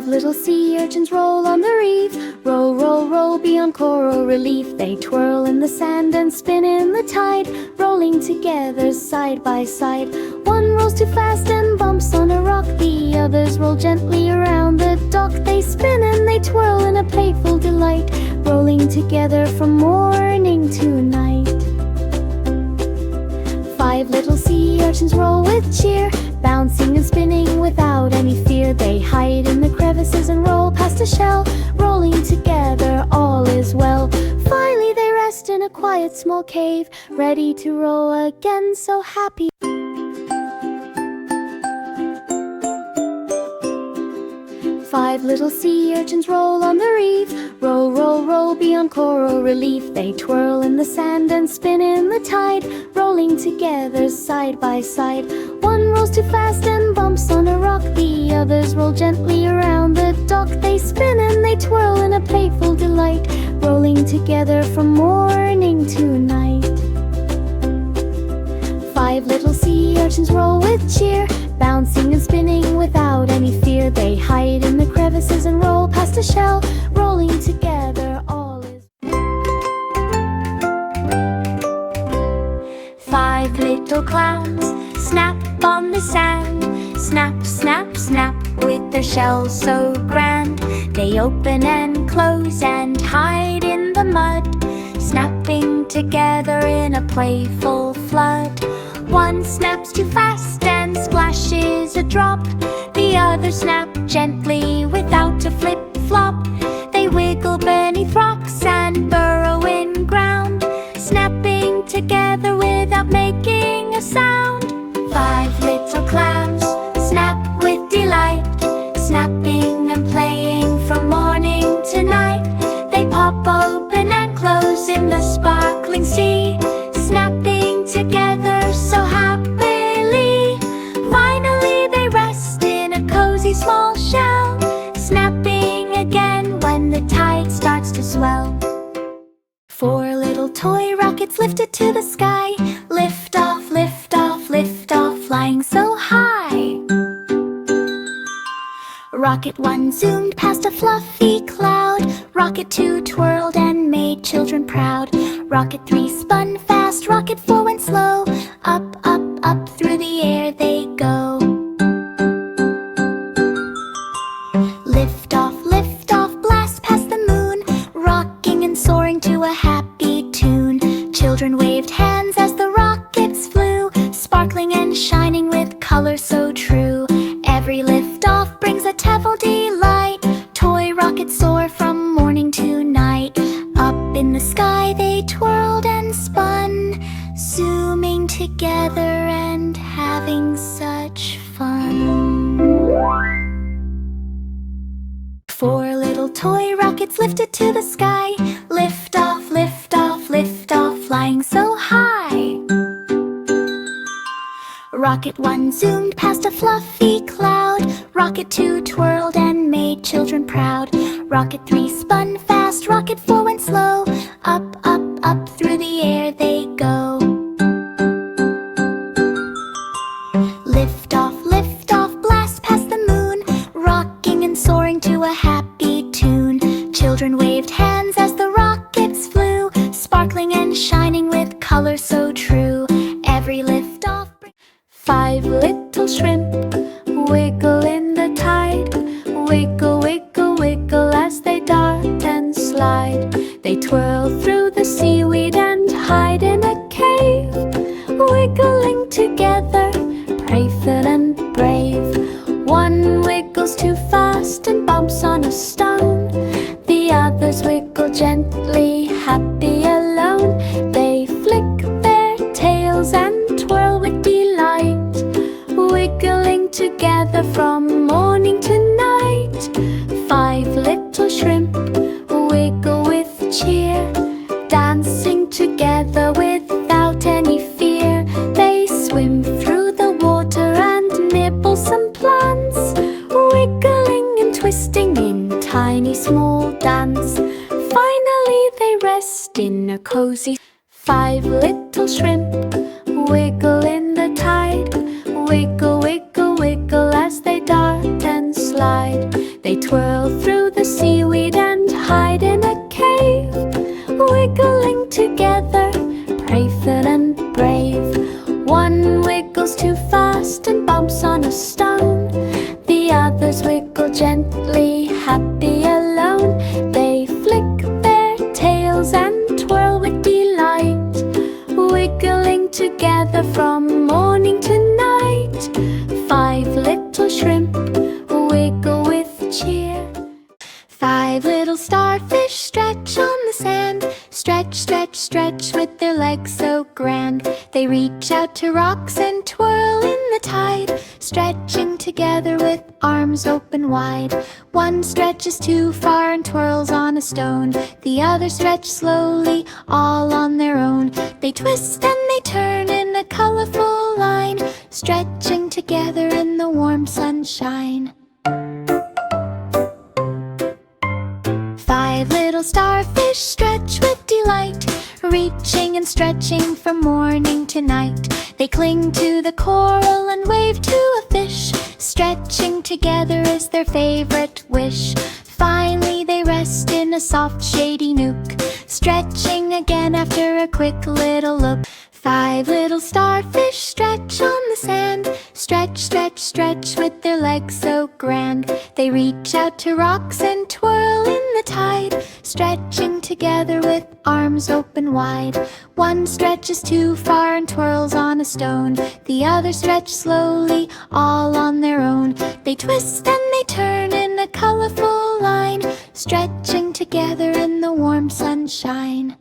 5 little sea urchins roll on the reef. Roll, roll, roll beyond coral relief. They twirl in the sand and spin in the tide, rolling together side by side. One rolls too fast and bumps on a rock. The others roll gently around the dock. They spin and they twirl in a playful delight, rolling together from morning to night. 5 little sea urchins roll with cheer, bouncing and spinning without any fear. They hide in the crevices and roll past a shell, rolling together all is well. Finally they rest in a quiet small cave, ready to roll again, so happy. 5 little sea urchins roll on the reef. Roll, roll, roll beyond coral relief. They twirl in the sand and spin in the tide, rolling together side by side. One rolls too fast and bumps on a rock. The others roll gently around the dock. They spin and they twirl in a playful delight, rolling together from morning to night. 5 little sea urchins roll with cheer, bouncing and spinning without any fear. They hide in the crevices and roll past a shell, rolling together all is. 5 little clowns snap on the sand, snap, snap, snap with their shells so grand. They open and close and hide in the mud, snapping together in a playful flood. One snaps too fast and splashes a drop. The other snap gently without a flip-flop. They wiggle beneath rocks and burrow in ground, snapping together without making a sound. 5 little clowns snap with delight, snapping and playing from morning to night. They pop open and close in the sparkling sea, snapping together so happily. Finally they rest in a cozy small shell, snapping again when the tide starts to swell. 4 little toy rockets lifted to the sky, lift off, lift off, lift off, flying so high. Rocket 1 zoomed past a fluffy cloud, Rocket 2 twirled and made children proud. Rocket 3 spun fast, Rocket 4 went slow. Up, up, up through the air they go. Lift off, blast past the moon, rocking and soaring to a happy tune. Children waved hands as the rockets flew, sparkling and shining with color so true. Every lift off brings a tevil delight. Toy rockets soar from morning to night. Up in the sky they twirled and spun, zooming together and having such fun. 4 little toy rockets lifted to the sky, lift off, lift off, lift off, flying so high. Rocket 1 zoomed past a fluffy cloud, Rocket 2 twirled and made children proud. Rocket 3 spun fast, Rocket 4 went slow. Up, up, up through the air they go. Lift off, blast past the moon, rocking and soaring to a happy tune. Children waved hands as the rockets flew, sparkling and shining with color so true. Every lift off. 5 little shrimp wiggle in the tide, wiggle, wiggle, wiggle as they dart and slide. They twirl through the seaweed and hide in a cave, wiggling together, playful and brave. One wiggles too fast and bumps on a stone. The others wiggle gently, happy alone. They flick their tails and twirl with delight, wiggling together from morning to night. 5 little shrimp wiggle with cheer, dancing together without any fear. They swim through the water and nibble some plants, wiggling and twisting in tiny small dance. Finally they rest in a cozy. 5 little shrimp wiggle in the tide, wiggle, wiggle, wiggle as they dart and slide. They twirl They reach out to rocks and twirl in the tide, stretching together with arms open wide. One stretches too far and twirls on a stone. The other stretch slowly, all on their own. They twist and they turn in a colorful line, stretching together in the warm sunshine. 5 little starfish stretch with delight, reaching and stretching from morning to night. They cling to the coral and wave to a fish, stretching together is their favorite wish. Finally they rest in a soft shady nook, stretching again after a quick little look. 5 little starfish stretch on the sand, stretch, stretch, stretch with their legs so grand. They reach out to rocks and twirl in the tide, stretching together with arms open wide. One stretches too far and twirls on a stone. The other stretch slowly, all on their own. They twist and they turn in a colorful line, stretching together in the warm sunshine.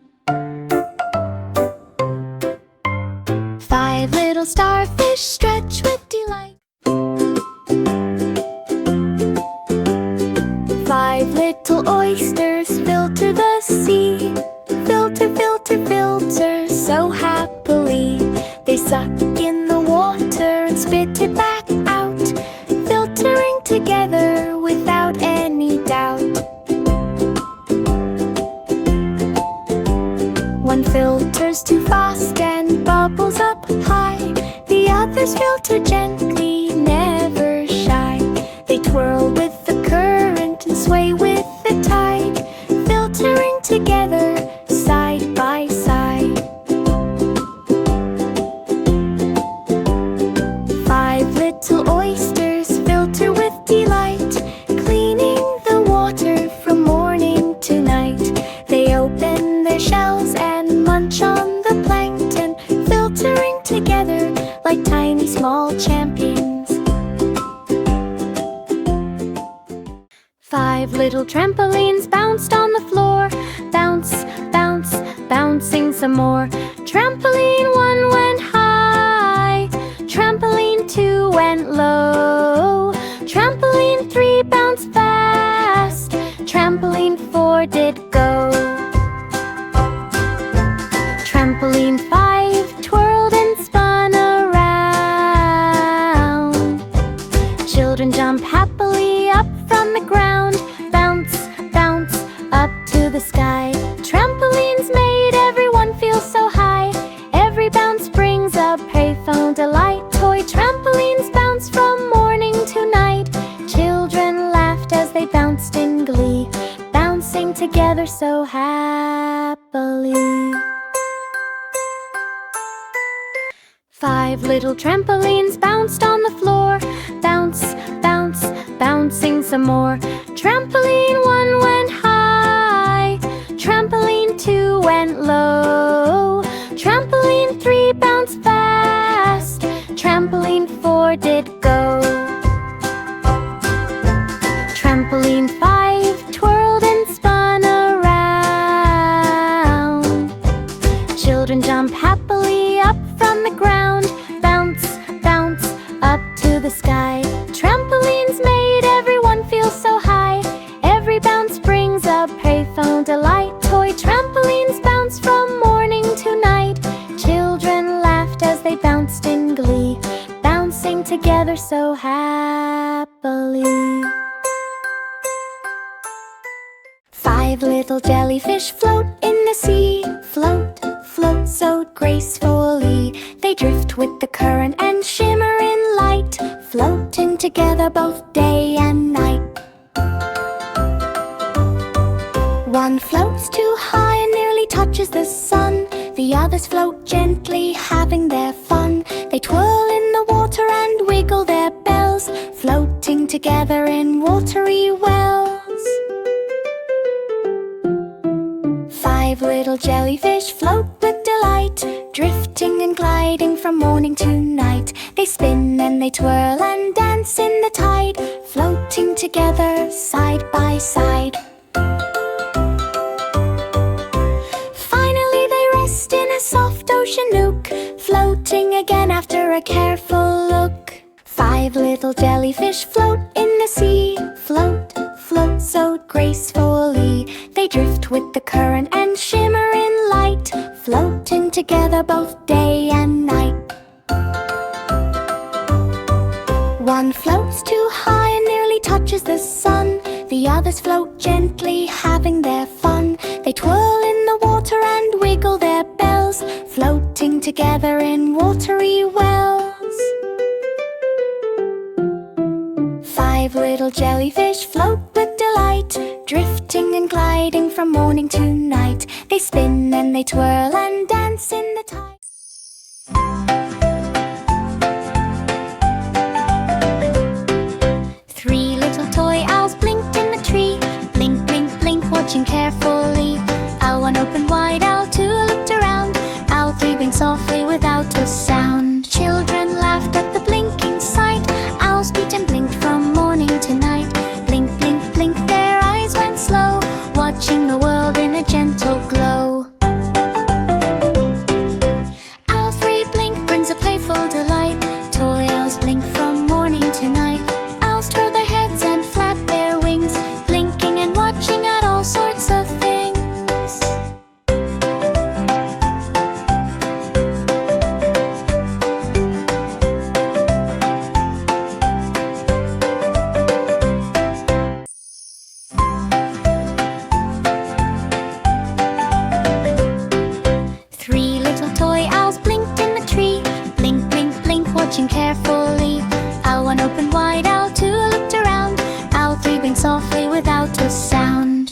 5 little starfish stretch with delight. 5 little oysters filter the sea, filter, filter, filter so happily. They suck in the water and spit it back out, filtering together without any doubt. One filters too fast and bubbles up high, the others filter gently, never shy. They twirl with the current and sway with the tide, filtering together side by side. 5 little oysters filter with delight, cleaning the water from morning to night. They open their shells and munch on the plankton, filtering together like tiny small champions. 5 little trampolines bounced on the floor, bounce, bounce, bouncing some more. Trampoline 1 went high, trampoline 2 went low, trampoline 3 bounced fast, trampoline 4 did go. Trampoline 5 twirled and spun around. Children jump happily up from the ground, bounce, bounce, up to the sky. Trampolines made everyone feel so high. Every bounce brings a playful delight. Toy trampolines bounce from morning to night. Children laughed as they bounced in glee, bouncing together so happily. 5 little trampolines bounced on the floor, bounce, bounce, bouncing some more. Trampoline 1 went high, trampoline 2 went low, trampoline 3 bounced fast, trampoline 4 did go. Trampoline 5 twirled and spun around. Children jump happily up from the ground, bounce, bounce, up to the sky. Trampolines made everyone feel so high. Every bounce brings a playful delight. Toy trampolines bounce from morning to night. Children laughed as they bounced in glee, bouncing together so happily. 5 little jellyfish float in the sea, float, float so gracefully. They drift with the current and shimmer in light, floating together both day and night. One floats too high and nearly touches the sun. The others float gently, having their fun. They twirl in the water and wiggle their bells, floating together in watery wells. 5 little jellyfish float with delight, drifting and gliding from morning to night. They spin and they twirl and dance in the tide, floating together side by side. Finally they rest in a soft ocean nook, floating a careful look. 5 little jellyfish float in the sea. Float, float so gracefully. They drift with the current and shimmer in light, floating together both day and night. One floats too high and nearly touches the sun. The others float gently, having their fun. They twirl in the water and wiggle their bells, floating together in watery wells. 5 little jellyfish float with delight, drifting and gliding from morning to night. They spin and they twirl and dance in the tide. 3 little toy owls blinked in the tree. Blink, blink, blink, watching carefully. Owl 1 opened wide, Owl 2 looked around. Owl 3 blinked softly without a sound. Children laughed at the blinking sight. Owls beat and blinked from morning to night. Blink, blink, blink, their eyes went slow, watching the world in a gentle glow. Owl 3 blink brings a playful delight. Toy owls blink from morning to night. Owls twirl their heads and flap their wings, blinking and watching at all sorts of things. 3 little toy owls blinked in the tree. Blink, blink, blink, watching carefully. Owl 1 opened wide, Owl 2 looked around. Owl 3 blinked softly without a sound.